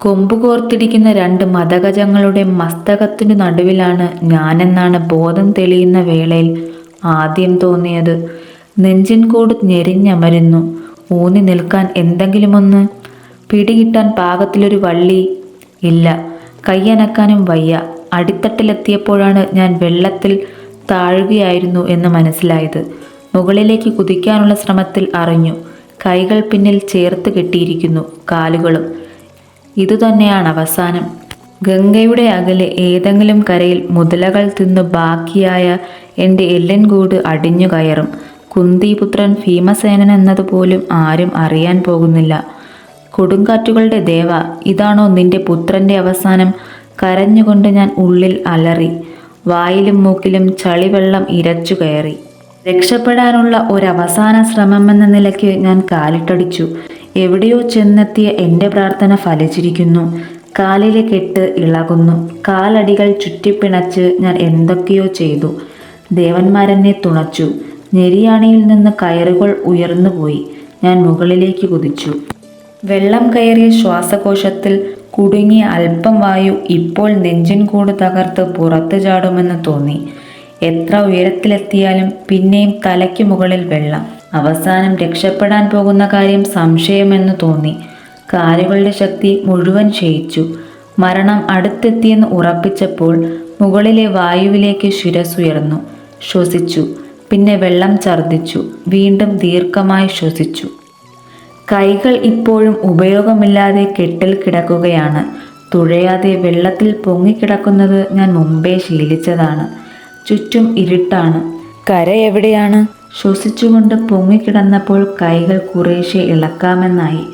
കൊമ്പുകോർത്തിരിക്കുന്ന രണ്ട് മദഗജങ്ങളുടെ മസ്തകത്തിനു നടുവിലാണ് ഞാനെന്നാണ് ബോധം തെളിയുന്ന വേളയിൽ ആദ്യം തോന്നിയത്. നെഞ്ചിൻകൂട് ഞെരിഞ്ഞമരുന്നു. ഊന്നി നിൽക്കാൻ എന്തെങ്കിലുമൊന്ന്, പിടികിട്ടാൻ പാകത്തിലൊരു വള്ളി ഇല്ല. കയ്യനക്കാനും വയ്യ. അടിത്തട്ടിലെത്തിയപ്പോഴാണ് ഞാൻ വെള്ളത്തിൽ താഴുകയായിരുന്നു എന്ന് മനസ്സിലായത്. മുകളിലേക്ക് കുതിക്കാനുള്ള ശ്രമത്തിൽ അറിഞ്ഞു, കൈകൾ പിന്നിൽ ചേർത്ത് കെട്ടിയിരിക്കുന്നു, കാലുകളും. ഇതുതന്നെയാണ് അവസാനം. ഗംഗയുടെ അകലെ ഏതെങ്കിലും കരയിൽ മുതലകൾ തിന്നു ബാക്കിയായ എൻ്റെ എല്ലിൻകൂട് അടിഞ്ഞു കയറും. കുന്തിപുത്രൻ ഭീമസേനൻ എന്നതുപോലും ആരും അറിയാൻ പോകുന്നില്ല. കൊടുങ്കാറ്റുകളുടെ ദേവ, ഇതാണോ നിന്റെ പുത്രൻ്റെ അവസാനം? കരഞ്ഞുകൊണ്ട് ഞാൻ ഉള്ളിൽ അലറി. വായിലും മൂക്കിലും ചളിവെള്ളം ഇരച്ചു കയറി. രക്ഷപ്പെടാനുള്ള ഒരവസാന ശ്രമമെന്ന നിലയ്ക്ക് ഞാൻ കാലിട്ടടിച്ചു. എവിടെയോ ചെന്നെത്തിയ എൻ്റെ പ്രാർത്ഥന ഫലിച്ചിരിക്കുന്നു. കാലിലെ കെട്ട് ഇളകുന്നു. കാലടികൾ ചുറ്റിപ്പിണച്ച് ഞാൻ എന്തൊക്കെയോ ചെയ്തു. ദേവന്മാരെന്നെ തുണച്ചു. ഞെരിയാണിയിൽ നിന്ന് കയറുകൾ ഉയർന്നുപോയി. ഞാൻ മുകളിലേക്ക് കുതിച്ചു. വെള്ളം കയറിയ ശ്വാസകോശത്തിൽ കുടുങ്ങിയ അല്പം വായു ഇപ്പോൾ നെഞ്ചിൻകൂട് തകർത്ത് പുറത്തു ചാടുമെന്ന് തോന്നി. എത്ര ഉയരത്തിലെത്തിയാലും പിന്നെയും തലയ്ക്ക് മുകളിൽ വെള്ളം. അവസാനം രക്ഷപ്പെടാൻ പോകുന്ന കാര്യം സംശയമെന്ന് തോന്നി. കാലുകളുടെ ശക്തി മുഴുവൻ ക്ഷയിച്ചു. മരണം അടുത്തെത്തിയെന്ന് ഉറപ്പിച്ചപ്പോൾ മുകളിലെ വായുവിലേക്ക് ശിരസുയർന്നു. ശ്വസിച്ചു. പിന്നെ വെള്ളം ഛർദ്ദിച്ചു. വീണ്ടും ദീർഘമായി ശ്വസിച്ചു. കൈകൾ ഇപ്പോഴും ഉപയോഗമില്ലാതെ കെട്ടിൽ കിടക്കുകയാണ്. തുഴയാതെ വെള്ളത്തിൽ പൊങ്ങിക്കിടക്കുന്നത് ഞാൻ മുമ്പേ ശീലിച്ചതാണ്. ചുറ്റും ഇരുട്ടാണ്. കര എവിടെയാണ്? ശ്വസിച്ചുകൊണ്ട് പൊങ്ങിക്കിടന്നപ്പോൾ കൈകൾ കുറേശ്ശെ ഇളക്കാമെന്നായി.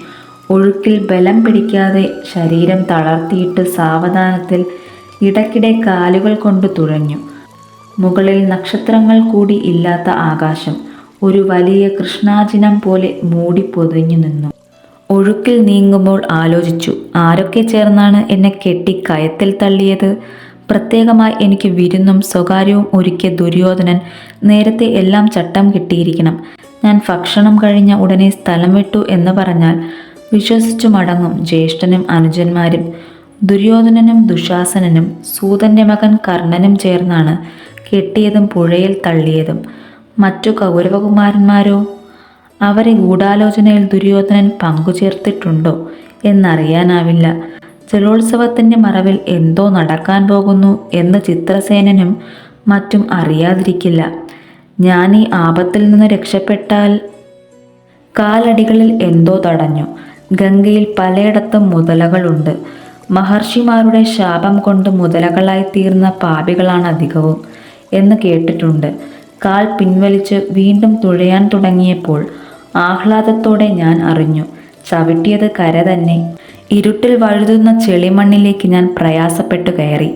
ഒഴുക്കിൽ ബലം പിടിക്കാതെ ശരീരം തളർത്തിയിട്ട് സാവധാനത്തിൽ ഇടയ്ക്കിടെ കാലുകൾ കൊണ്ട് തുഴഞ്ഞു. മുകളിൽ നക്ഷത്രങ്ങൾ കൂടി ഇല്ലാത്ത ആകാശം ഒരു വലിയ കൃഷ്ണാജിനം പോലെ മൂടി പൊതിഞ്ഞു നിന്നു. ഒഴുക്കിൽ നീങ്ങുമ്പോൾ ആലോചിച്ചു, ആരൊക്കെ ചേർന്നാണ് എന്നെ കെട്ടി കയത്തിൽ തള്ളിയത്? പ്രത്യേകമായി എനിക്ക് വിരുന്നും സ്വകാര്യവും ഒരുക്കിയ ദുര്യോധനൻ നേരത്തെ എല്ലാം ചട്ടം കിട്ടിയിരിക്കണം. ഞാൻ ഭക്ഷണം കഴിഞ്ഞ ഉടനെ സ്ഥലം വിട്ടു എന്ന് പറഞ്ഞാൽ വിശ്വസിച്ചു മടങ്ങും ജ്യേഷ്ഠനും അനുജന്മാരും. ദുര്യോധനനും ദുശാസനനും സൂതൻ്റെ മകൻ കർണനും ചേർന്നാണ് കെട്ടിയതും പുഴയിൽ തള്ളിയതും. മറ്റു കൗരവകുമാരന്മാരോ? അവരെ ഗൂഢാലോചനയിൽ ദുര്യോധനൻ പങ്കുചേർത്തിട്ടുണ്ടോ എന്നറിയാനാവില്ല. ജലോത്സവത്തിൻ്റെ മറവിൽ എന്തോ നടക്കാൻ പോകുന്നു എന്ന് ചിത്രസേനനും മറ്റും അറിയാതിരിക്കില്ല. ഞാൻ ഈ ആപത്തിൽ നിന്ന് രക്ഷപ്പെട്ടാൽ... കാലടികളിൽ എന്തോ തടഞ്ഞു. ഗംഗയിൽ പലയിടത്തും മുതലകളുണ്ട്. മഹർഷിമാരുടെ ശാപം കൊണ്ട് മുതലകളായി തീർന്ന പാപികളാണ് അധികവും എന്ന് കേട്ടിട്ടുണ്ട്. കാൽ പിൻവലിച്ച് വീണ്ടും തുഴയാൻ തുടങ്ങിയപ്പോൾ ആഹ്ലാദത്തോടെ ഞാൻ അറിഞ്ഞു, ചവിട്ടിയത് കര തന്നെ. ഇരുട്ടിൽ വഴുതുന്ന ചെളിമണ്ണിലേക്ക് ഞാൻ പ്രയാസപ്പെട്ടു കയറി.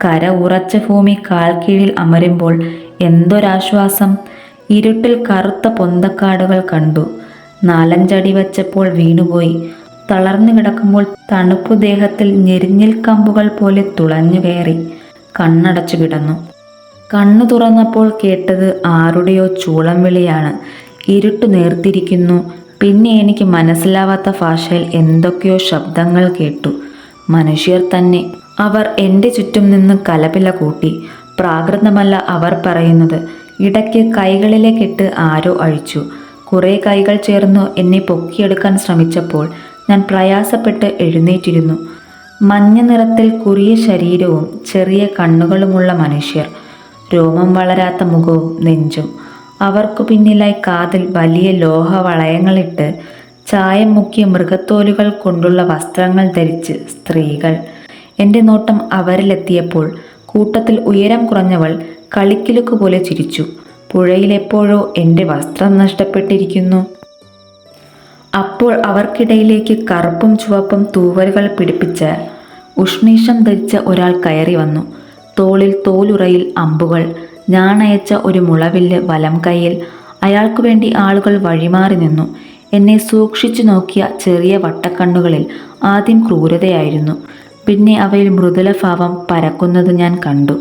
കര ഉറച്ച ഭൂമി കാൽ കീഴിൽ അമരുമ്പോൾ എന്തൊരാശ്വാസം! ഇരുട്ടിൽ കറുത്ത പൊന്തക്കാടുകൾ കണ്ടു. 4-5 അടി വച്ചപ്പോൾ വീണുപോയി. തളർന്നു കിടക്കുമ്പോൾ തണുപ്പു ദേഹത്തിൽ ഞെരിഞ്ഞിൽ കമ്പുകൾ പോലെ തുളഞ്ഞു കയറി. കണ്ണടച്ചു കിടന്നു. കണ്ണു തുറന്നപ്പോൾ കേട്ടത് ആരുടെയോ ചൂളം വിളിയാണ്. ഇരുട്ട് നേർത്തിരിക്കുന്നു. പിന്നെ എനിക്ക് മനസ്സിലാവാത്ത ഭാഷയിൽ എന്തൊക്കെയോ ശബ്ദങ്ങൾ കേട്ടു. മനുഷ്യർ തന്നെ. അവർ എൻ്റെ ചുറ്റും നിന്ന് കലപില കൂട്ടി. പ്രാകൃതമല്ല അവർ പറയുന്നത്. ഇടയ്ക്ക് കൈകളിലെ കെട്ട് ആരോ അഴിച്ചു. കുറേ കൈകൾ ചേർന്ന് എന്നെ പൊക്കിയെടുക്കാൻ ശ്രമിച്ചപ്പോൾ ഞാൻ പ്രയാസപ്പെട്ട് എഴുന്നേറ്റിരുന്നു. മഞ്ഞ നിറത്തിൽ കുറിയ ശരീരവും ചെറിയ കണ്ണുകളുമുള്ള മനുഷ്യർ. രോമം വളരാത്ത മുഖവും നെഞ്ചും. അവർക്കു പിന്നിലായി കാതിൽ വലിയ ലോഹ വളയങ്ങളിട്ട് ചായം മുക്കിയ മൃഗത്തോലുകൾ കൊണ്ടുള്ള വസ്ത്രങ്ങൾ ധരിച്ച് സ്ത്രീകൾ. എൻ്റെ നോട്ടം അവരിലെത്തിയപ്പോൾ കൂട്ടത്തിൽ ഉയരം കുറഞ്ഞവൾ കളിക്കിലുക്ക് പോലെ ചിരിച്ചു. പുഴയിലെപ്പോഴോ എൻ്റെ വസ്ത്രം നഷ്ടപ്പെട്ടിരിക്കുന്നു. അപ്പോൾ അവർക്കിടയിലേക്ക് കറുപ്പും ചുവപ്പും തൂവലുകൾ പിടിപ്പിച്ച ഉഷ്ണീഷം ധരിച്ച ഒരാൾ കയറി വന്നു. തോളിൽ തോലുറയിൽ അമ്പുകൾ. ഞാനയച്ച ഒരു മുളവില്ല് വലം കൈയിൽ. അയാൾക്കു വേണ്ടി ആളുകൾ വഴിമാറി നിന്നു. എന്നെ സൂക്ഷിച്ചു നോക്കിയ ചെറിയ വട്ടക്കണ്ണുകളിൽ ആദ്യം ക്രൂരതയായിരുന്നു. പിന്നെ അവയിൽ മൃദുലഭാവം പരക്കുന്നത് ഞാൻ കണ്ടു.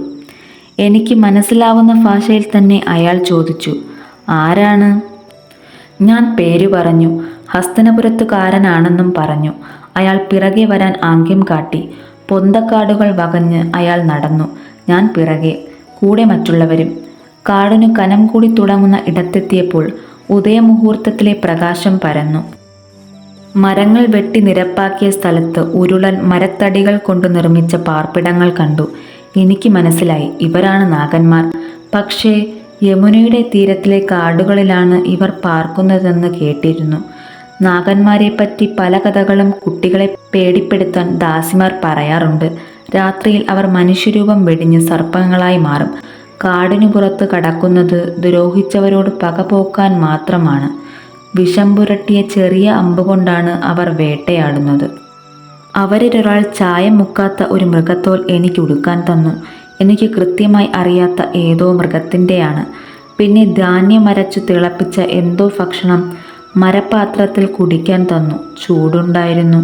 എനിക്ക് മനസ്സിലാവുന്ന ഭാഷയിൽ തന്നെ അയാൾ ചോദിച്ചു, ആരാണ്? ഞാൻ പേര് പറഞ്ഞു. ഹസ്തനപുരത്തുകാരനാണെന്നും പറഞ്ഞു. അയാൾ പിറകെ വരാൻ ആംഗ്യം കാട്ടി. പൊന്തക്കാടുകൾ വകഞ്ഞ് അയാൾ നടന്നു. ഞാൻ പിറകെ, കൂടെ മറ്റുള്ളവരും. കാടിനു കനം കൂടി തുടങ്ങുന്ന ഇടത്തെത്തിയപ്പോൾ ഉദയമുഹൂർത്തത്തിലെ പ്രകാശം പരന്നു. മരങ്ങൾ വെട്ടി നിരപ്പാക്കിയ സ്ഥലത്ത് ഉരുളൻ മരത്തടികൾ കൊണ്ട് നിർമ്മിച്ച പാർപ്പിടങ്ങൾ കണ്ടു. എനിക്ക് മനസ്സിലായി, ഇവരാണ് നാഗന്മാർ. പക്ഷേ യമുനയുടെ തീരത്തിലെ കാടുകളിലാണ് ഇവർ പാർക്കുന്നതെന്ന് കേട്ടിരുന്നു. നാഗന്മാരെപ്പറ്റി പല കഥകളും കുട്ടികളെ പേടിപ്പെടുത്താൻ ദാസിമാർ പറയാറുണ്ട്. രാത്രിയിൽ അവർ മനുഷ്യരൂപം വെടിഞ്ഞ് സർപ്പങ്ങളായി മാറും. കാടിനു പുറത്ത് കടക്കുന്നത് ദ്രോഹിച്ചവരോട് പകപോക്കാൻ മാത്രമാണ്. വിഷം പുരട്ടിയ ചെറിയ അമ്പുകൊണ്ടാണ് അവർ വേട്ടയാടുന്നത്. അവരിലൊരാൾ ചായം മുക്കാത്ത ഒരു മൃഗത്തോൽ എനിക്ക് ഉടുക്കാൻ തന്നു. എനിക്ക് കൃത്യമായി അറിയാത്ത ഏതോ മൃഗത്തിൻ്റെയാണ്. പിന്നെ ധാന്യം അരച്ചു തിളപ്പിച്ച എന്തോ ഭക്ഷണം മരപാത്രത്തിൽ കുടിക്കാൻ തന്നു. ചൂടുണ്ടായിരുന്നു.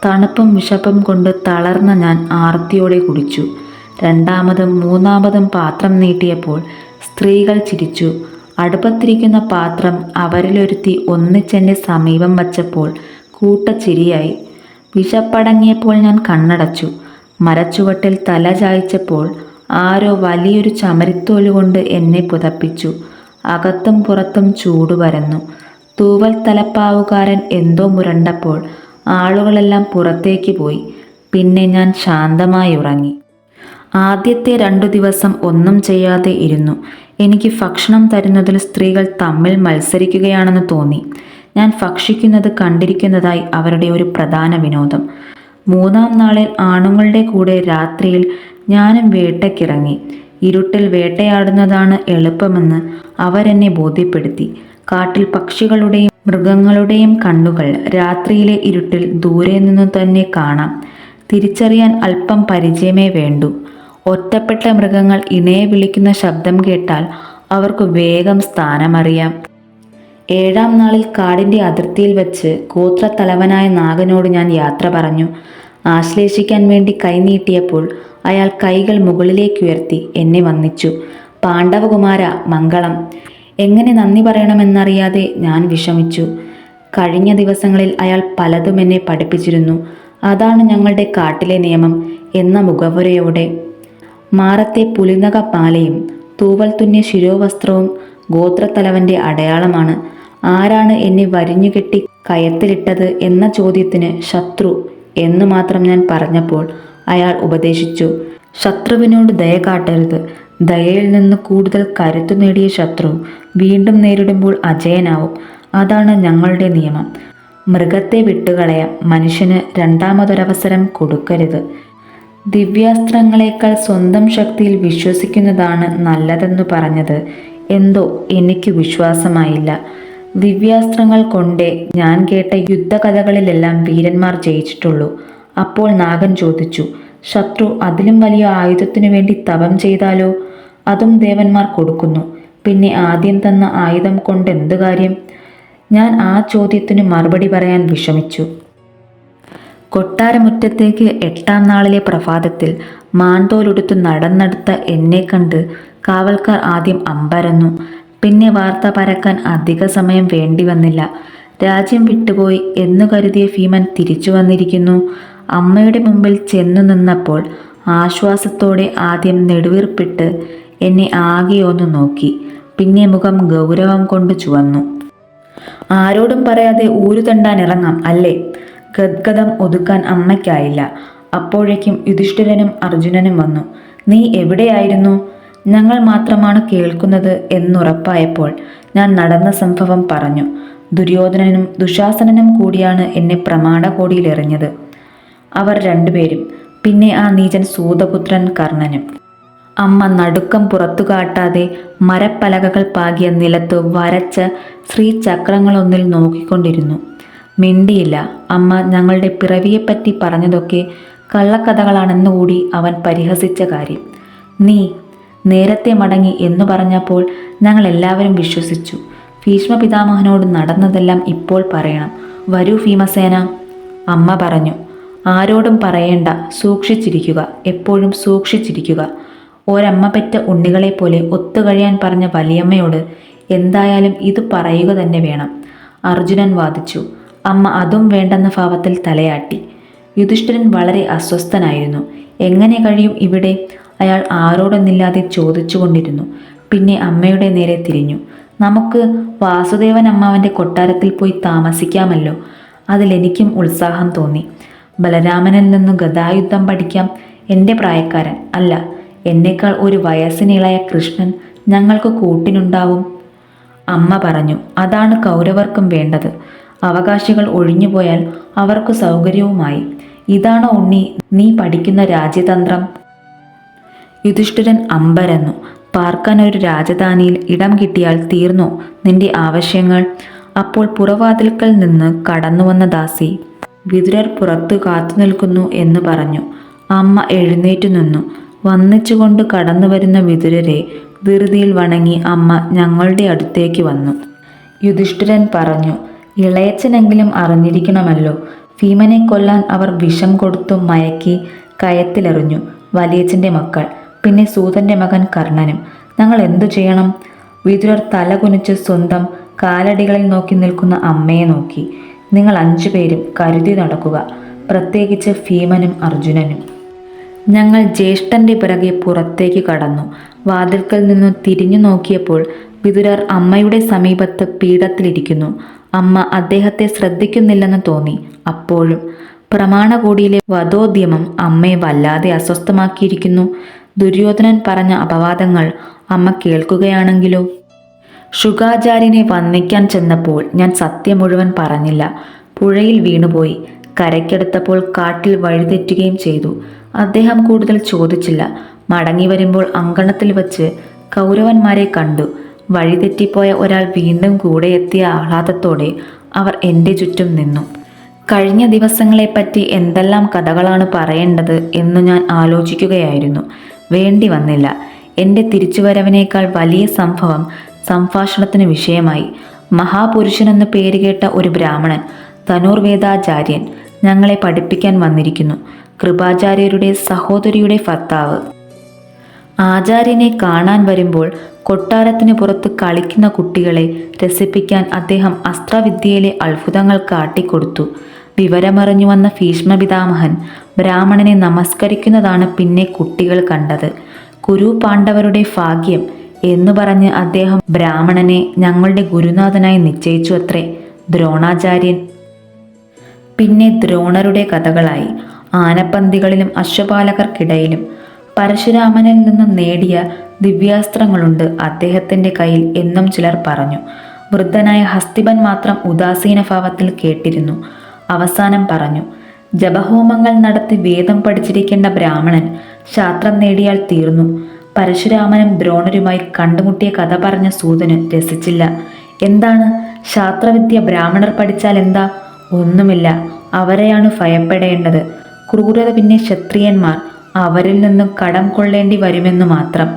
തണുപ്പും വിശപ്പും കൊണ്ട് തളർന്ന ഞാൻ ആർത്തിയോടെ കുടിച്ചു. രണ്ടാമതും മൂന്നാമതും പാത്രം നീട്ടിയപ്പോൾ സ്ത്രീകൾ ചിരിച്ചു. അടുപ്പത്തിരിക്കുന്ന പാത്രം അവരിലൊരുത്തി ഒന്നിച്ചെൻ്റെ സമീപം വച്ചപ്പോൾ കൂട്ടച്ചിരിയായി. വിശപ്പടങ്ങിയപ്പോൾ ഞാൻ കണ്ണടച്ചു. മരച്ചുവട്ടിൽ തല ചായ്ച്ചപ്പോൾ ആരോ വലിയൊരു ചമരിത്തോലുകൊണ്ട് എന്നെ പുതപ്പിച്ചു. അകത്തും പുറത്തും ചൂട് പരന്നു. തൂവൽ തലപ്പാവുകാരൻ എന്തോ മുരണ്ടപ്പോൾ ആളുകളെല്ലാം പുറത്തേക്ക് പോയി. പിന്നെ ഞാൻ ശാന്തമായി ഉറങ്ങി. ആദ്യത്തെ 2 ദിവസം ഒന്നും ചെയ്യാതെ ഇരുന്നു. എനിക്ക് ഭക്ഷണം തരുന്നതിൽ സ്ത്രീകൾ തമ്മിൽ മത്സരിക്കുകയാണെന്ന് തോന്നി. ഞാൻ ഭക്ഷിക്കുന്നത് കണ്ടിരിക്കുന്നതായി അവരുടെ ഒരു പ്രധാന വിനോദം. 3-ാം നാളിൽ ആണുങ്ങളുടെ കൂടെ രാത്രിയിൽ ഞാനും വേട്ടയ്ക്കിറങ്ങി. ഇരുട്ടിൽ വേട്ടയാടുന്നതാണ് എളുപ്പമെന്ന് അവരെന്നെ ബോധ്യപ്പെടുത്തി. കാട്ടിൽ പക്ഷികളുടെയും മൃഗങ്ങളുടെയും കണ്ണുകൾ രാത്രിയിലെ ഇരുട്ടിൽ ദൂരെ നിന്നു തന്നെ കാണാം. തിരിച്ചറിയാൻ അല്പം പരിചയമേ വേണ്ടൂ. ഒറ്റപ്പെട്ട മൃഗങ്ങൾ ഇണയെ വിളിക്കുന്ന ശബ്ദം കേട്ടാൽ അവർക്ക് വേഗം സ്ഥാനമറിയാം. 7-ാം നാളിൽ കാടിൻ്റെ അതിർത്തിയിൽ വച്ച് ഗോത്രത്തലവനായ നാഗനോട് ഞാൻ യാത്ര പറഞ്ഞു. ആശ്ലേഷിക്കാൻ വേണ്ടി കൈനീട്ടിയപ്പോൾ അയാൾ കൈകൾ മുകളിലേക്കുയർത്തി എന്നെ വന്ദിച്ചു. പാണ്ഡവകുമാര, മംഗളം. എങ്ങനെ നന്ദി പറയണമെന്നറിയാതെ ഞാൻ വിഷമിച്ചു. കഴിഞ്ഞ ദിവസങ്ങളിൽ അയാൾ പലതും എന്നെ പഠിപ്പിച്ചിരുന്നു. അതാണ് ഞങ്ങളുടെ കാട്ടിലെ നിയമം എന്ന മുഖവുരയോടെ. മാറത്തെ പുലിനക മാലയും തൂവൽ തുന്നിയ ശിരോവസ്ത്രവും ഗോത്രത്തലവൻ്റെ അടയാളമാണ്. ആരാണ് എന്നെ വരിഞ്ഞുകെട്ടി കയത്തിലിട്ടത് എന്ന ചോദ്യത്തിന് ശത്രു എന്നു മാത്രം ഞാൻ പറഞ്ഞപ്പോൾ അയാൾ ഉപദേശിച്ചു. ശത്രുവിനോട് ദയ കാട്ടരുത്. ദയയിൽ നിന്ന് കൂടുതൽ കരുത്തു നേടിയ ശത്രു വീണ്ടും നേരിടുമ്പോൾ അജയനാവും. അതാണ് ഞങ്ങളുടെ നിയമം. മൃഗത്തെ വിട്ടുകളയാം, മനുഷ്യന് രണ്ടാമതൊരവസരം കൊടുക്കരുത്. ദിവ്യാസ്ത്രങ്ങളെക്കാൾ സ്വന്തം ശക്തിയിൽ വിശ്വസിക്കുന്നതാണ് നല്ലതെന്നു പറഞ്ഞത് എന്തോ എനിക്ക് വിശ്വാസമായില്ല. ദിവ്യാസ്ത്രങ്ങൾ കൊണ്ടേ ഞാൻ കേട്ട യുദ്ധകഥകളിലെല്ലാം വീരന്മാർ ജയിച്ചിട്ടുള്ളൂ. അപ്പോൾ നാഗൻ ചോദിച്ചു, ശത്രു അതിലും വലിയ ആയുധത്തിനു വേണ്ടി തപം ചെയ്താലോ? അതും ദേവന്മാർ കൊടുക്കുന്നു. പിന്നെ ആദ്യം തന്ന ആയുധം കൊണ്ടെന്തു കാര്യം? ഞാൻ ആ ചോദ്യത്തിന് മറുപടി പറയാൻ വിഷമിച്ചു. കൊട്ടാരമുറ്റത്തേക്ക് 8-ാം നാളിലെ പ്രഭാതത്തിൽ മാൻതോലുടുത്ത് നടന്നെടുത്ത എന്നെ കണ്ട് കാവൽക്കാർ ആദ്യം അമ്പരന്നു. പിന്നെ വാർത്ത പരക്കാൻ അധിക സമയം വേണ്ടി വന്നില്ല. രാജ്യം വിട്ടുപോയി എന്നു കരുതിയ ഭീമൻ തിരിച്ചു വന്നിരിക്കുന്നു. അമ്മയുടെ മുമ്പിൽ ചെന്നു നിന്നപ്പോൾ ആശ്വാസത്തോടെ ആദ്യം നെടുവീർപ്പിട്ട് എന്നെ ആകെയൊന്നു നോക്കി. പിന്നെ മുഖം ഗൗരവം കൊണ്ട് ചുവന്നു. ആരോടും പറയാതെ ഊരുതണ്ടാൻ ഇറങ്ങാം അല്ലേ? ഗദ്ഗദം ഒതുക്കാൻ അമ്മയ്ക്കായില്ല. അപ്പോഴേക്കും യുധിഷ്ഠിരനും അർജുനനും വന്നു. നീ എവിടെയായിരുന്നു? ഞങ്ങൾ മാത്രമാണ് കേൾക്കുന്നത് എന്നുറപ്പായപ്പോൾ ഞാൻ നടന്ന സംഭവം പറഞ്ഞു. ദുര്യോധനനും ദുശാസനനും കൂടിയാണ് എന്നെ പ്രമാണകോടിയിലെറിഞ്ഞത്. അവർ 2 പേരും, പിന്നെ ആ നീചൻ സൂതപുത്രൻ കർണനും. അമ്മ നടുക്കം പുറത്തു കാട്ടാതെ മരപ്പലകകൾ പാകിയ നിലത്ത് വരച്ച ശ്രീചക്രങ്ങളൊന്നിൽ നോക്കിക്കൊണ്ടിരുന്നു. മിണ്ടിയില്ല. അമ്മ ഞങ്ങളുടെ പിറവിയെപ്പറ്റി പറഞ്ഞതൊക്കെ കള്ളക്കഥകളാണെന്നുകൂടി അവൻ പരിഹസിച്ച കാര്യം. നീ നേരത്തെ മടങ്ങി എന്നു പറഞ്ഞപ്പോൾ ഞങ്ങൾ എല്ലാവരും വിശ്വസിച്ചു. ഭീഷ്മ പിതാമഹനോട് നടന്നതെല്ലാം ഇപ്പോൾ പറയണം. വരൂ ഭീമസേന. അമ്മ പറഞ്ഞു. ആരോടും പറയേണ്ട, സൂക്ഷിച്ചിരിക്കുക, എപ്പോഴും സൂക്ഷിച്ചിരിക്കുക. ഒരമ്മ പെറ്റ ഉണ്ണികളെപ്പോലെ ഒത്തുകഴിയാൻ പറഞ്ഞ വലിയമ്മയോട് എന്തായാലും ഇത് പറയുക തന്നെ വേണം, അർജുനൻ വാദിച്ചു. അമ്മ അതും വേണ്ടെന്ന ഭാവത്തിൽ തലയാട്ടി. യുധിഷ്ഠിരൻ വളരെ അസ്വസ്ഥനായിരുന്നു. എങ്ങനെ കഴിയും ഇവിടെ? അയാൾ ആരോടൊന്നില്ലാതെ ചോദിച്ചുകൊണ്ടിരുന്നു. പിന്നെ അമ്മയുടെ നേരെ തിരിഞ്ഞു. നമുക്ക് വാസുദേവൻ അമ്മാവൻ്റെ കൊട്ടാരത്തിൽ പോയി താമസിക്കാമല്ലോ. അതിലെനിക്കും ഉത്സാഹം തോന്നി. ബലരാമനിൽ നിന്നു ഗദായുദ്ധം പഠിക്കാം. എൻ്റെ പ്രായക്കാരൻ അല്ല, എന്നേക്കാൾ ഒരു വയസ്സിനിളയ കൃഷ്ണൻ ഞങ്ങൾക്ക് കൂട്ടിനുണ്ടാവും. അമ്മ പറഞ്ഞു. അതാണ് കൗരവർക്കും വേണ്ടത്. അവകാശികൾ ഒഴിഞ്ഞുപോയാൽ അവർക്ക് സൗകര്യവുമായി. ഇതാണോ ഉണ്ണി നീ പഠിക്കുന്ന രാജ്യതന്ത്രം? യുധിഷ്ഠിരൻ അമ്പരന്നു. പാർക്കാൻ ഒരു രാജധാനിയിൽ ഇടം കിട്ടിയാൽ തീർന്നു നിന്റെ ആവശ്യങ്ങൾ? അപ്പോൾ പുറവാതിൽക്കൽ നിന്ന് കടന്നുവന്ന ദാസി, വിതുരർ പുറത്തു കാത്തു നിൽക്കുന്നു എന്ന് പറഞ്ഞു. അമ്മ എഴുന്നേറ്റു നിന്നു. വന്നിച്ചുകൊണ്ട് കടന്നു വരുന്ന വിതുരരെ ധൃതിയിൽ വണങ്ങി അമ്മ ഞങ്ങളുടെ അടുത്തേക്ക് വന്നു. യുധിഷ്ഠിരൻ പറഞ്ഞു, ഇളയച്ചനെങ്കിലും അറിഞ്ഞിരിക്കണമല്ലോ. ഭീമനെ കൊല്ലാൻ അവർ വിഷം കൊടുത്തു മയക്കി കയത്തിലെറിഞ്ഞു. വലിയച്ഛൻ്റെ മക്കൾ, പിന്നെ സൂതൻ്റെ മകൻ കർണനും. ഞങ്ങൾ എന്തു ചെയ്യണം? വിതുരർ തല കുനിച്ച് സ്വന്തം കാലടികളിൽ നോക്കി നിൽക്കുന്ന അമ്മയെ നോക്കി. നിങ്ങൾ 5 പേരും കരുതി നടക്കുക, പ്രത്യേകിച്ച് ഭീമനും അർജുനനും. ഞങ്ങൾ ജ്യേഷ്ഠൻ്റെ പിറകെ പുറത്തേക്ക് കടന്നു. വാതിൽക്കൽ നിന്നു തിരിഞ്ഞു നോക്കിയപ്പോൾ വിതുരർ അമ്മയുടെ സമീപത്ത് പീഠത്തിലിരിക്കുന്നു. അമ്മ അദ്ദേഹത്തെ ശ്രദ്ധിക്കുന്നില്ലെന്ന് തോന്നി. അപ്പോഴും പ്രമാണകോടിയിലെ വധോദ്യമം അമ്മയെ വല്ലാതെ അസ്വസ്ഥമാക്കിയിരിക്കുന്നു. ദുര്യോധനൻ പറഞ്ഞ അപവാദങ്ങൾ അമ്മ കേൾക്കുകയാണെങ്കിലോ? ശുകാചാര്യനെ വന്ദിക്കാൻ ചെന്നപ്പോൾ ഞാൻ സത്യം മുഴുവൻ പറഞ്ഞില്ല. പുഴയിൽ വീണുപോയി. കരയ്ക്കെടുത്തപ്പോൾ കാട്ടിൽ വഴിതെറ്റുകയും ചെയ്തു. അദ്ദേഹം കൂടുതൽ ചോദിച്ചില്ല. മടങ്ങി വരുമ്പോൾ അങ്കണത്തിൽ വച്ച് കൗരവന്മാരെ കണ്ടു. വഴിതെറ്റിപ്പോയ ഒരാൾ വീണ്ടും കൂടെ എത്തിയ ആഹ്ലാദത്തോടെ അവർ എൻ്റെ ചുറ്റും നിന്നു. കഴിഞ്ഞ ദിവസങ്ങളെപ്പറ്റി എന്തെല്ലാം കഥകളാണ് പറയേണ്ടത് എന്നു ഞാൻ ആലോചിക്കുകയായിരുന്നു. വേണ്ടി വന്നില്ല. എൻ്റെ തിരിച്ചുവരവിനേക്കാൾ വലിയ സംഭവം സംഭാഷണത്തിന് വിഷയമായി. മഹാപുരുഷനെന്ന് പേരുകേട്ട ഒരു ബ്രാഹ്മണൻ, ധനുർവേദാചാര്യൻ, ഞങ്ങളെ പഠിപ്പിക്കാൻ വന്നിരിക്കുന്നു. കൃപാചാര്യരുടെ സഹോദരിയുടെ ഭർത്താവ്. ആചാര്യനെ കാണാൻ വരുമ്പോൾ കൊട്ടാരത്തിന് പുറത്ത് കളിക്കുന്ന കുട്ടികളെ രസിപ്പിക്കാൻ അദ്ദേഹം അസ്ത്രവിദ്യയിലെ അത്ഭുതങ്ങൾ കാട്ടിക്കൊടുത്തു. വിവരമറിഞ്ഞു വന്ന ഭീഷ്മപിതാമഹൻ ബ്രാഹ്മണനെ നമസ്കരിക്കുന്നതാണ് പിന്നെ കുട്ടികൾ കണ്ടത്. കുരു പാണ്ഡവരുടെ ഭാഗ്യം എന്നു പറഞ്ഞ് അദ്ദേഹം ബ്രാഹ്മണനെ ഞങ്ങളുടെ ഗുരുനാഥനായി നിശ്ചയിച്ചു അത്രേ ദ്രോണാചാര്യൻ. പിന്നെ ദ്രോണരുടെ കഥകളായി. ആനപ്പന്തികളിലും അശ്വപാലകർക്കിടയിലും പരശുരാമനിൽ നിന്നും നേടിയ ദിവ്യാസ്ത്രങ്ങളുണ്ട് അദ്ദേഹത്തിൻ്റെ കയ്യിൽ എന്നും ചിലർ പറഞ്ഞു. വൃദ്ധനായ ഹസ്തിബൻ മാത്രം ഉദാസീന ഭാവത്തിൽ കേട്ടിരുന്നു. അവസാനം പറഞ്ഞു, ജപഹോമങ്ങൾ നടത്തി വേദം പഠിച്ചിരിക്കേണ്ട ബ്രാഹ്മണൻ ശാസ്ത്രം നേടിയാൽ തീർന്നു. പരശുരാമനും ദ്രോണരുമായി കണ്ടുമുട്ടിയ കഥ പറഞ്ഞ സൂതന് രസിച്ചില്ല. എന്താണ് ശാസ്ത്രവിദ്യ ബ്രാഹ്മണർ പഠിച്ചാൽ എന്താ? ഒന്നുമില്ല. അവരെയാണ് ഭയപ്പെടേണ്ടത്. ക്രൂരത പിന്നെ ക്ഷത്രിയന്മാർ, അവരിൽ നിന്നും കടം കൊള്ളേണ്ടി വരുമെന്നു മാത്രം.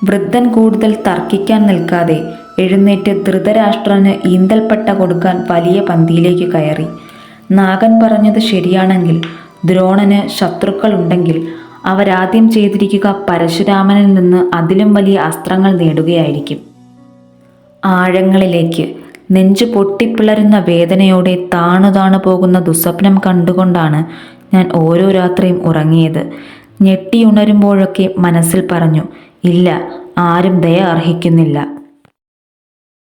വൃദ്ധൻ കൂടുതൽ തർക്കിക്കാൻ നിൽക്കാതെ എഴുന്നേറ്റ് ധൃതരാഷ്ട്രന് ഈന്തൽപ്പട്ട കൊടുക്കാൻ വലിയ പന്തിയിലേക്ക് കയറി. നാഗൻ പറഞ്ഞത് ശരിയാണെങ്കിൽ ദ്രോണന് ശത്രുക്കളുണ്ടെങ്കിൽ അവരാദ്യം ചെയ്തിരിക്കുക പരശുരാമനിൽ നിന്ന് അതിലും വലിയ അസ്ത്രങ്ങൾ നേടുകയായിരിക്കും. ആഴങ്ങളിലേക്ക് നെഞ്ചു പൊട്ടിപ്പിളരുന്ന വേദനയോടെ താണു പോകുന്ന ദുസ്വപ്നം കണ്ടുകൊണ്ടാണ് ഞാൻ ഓരോ രാത്രിയും ഉറങ്ങിയത്. ഞെട്ടിയുണരുമ്പോഴൊക്കെ മനസ്സിൽ പറഞ്ഞു, ഇല്ല, ആരും ദയ അർഹിക്കുന്നില്ല.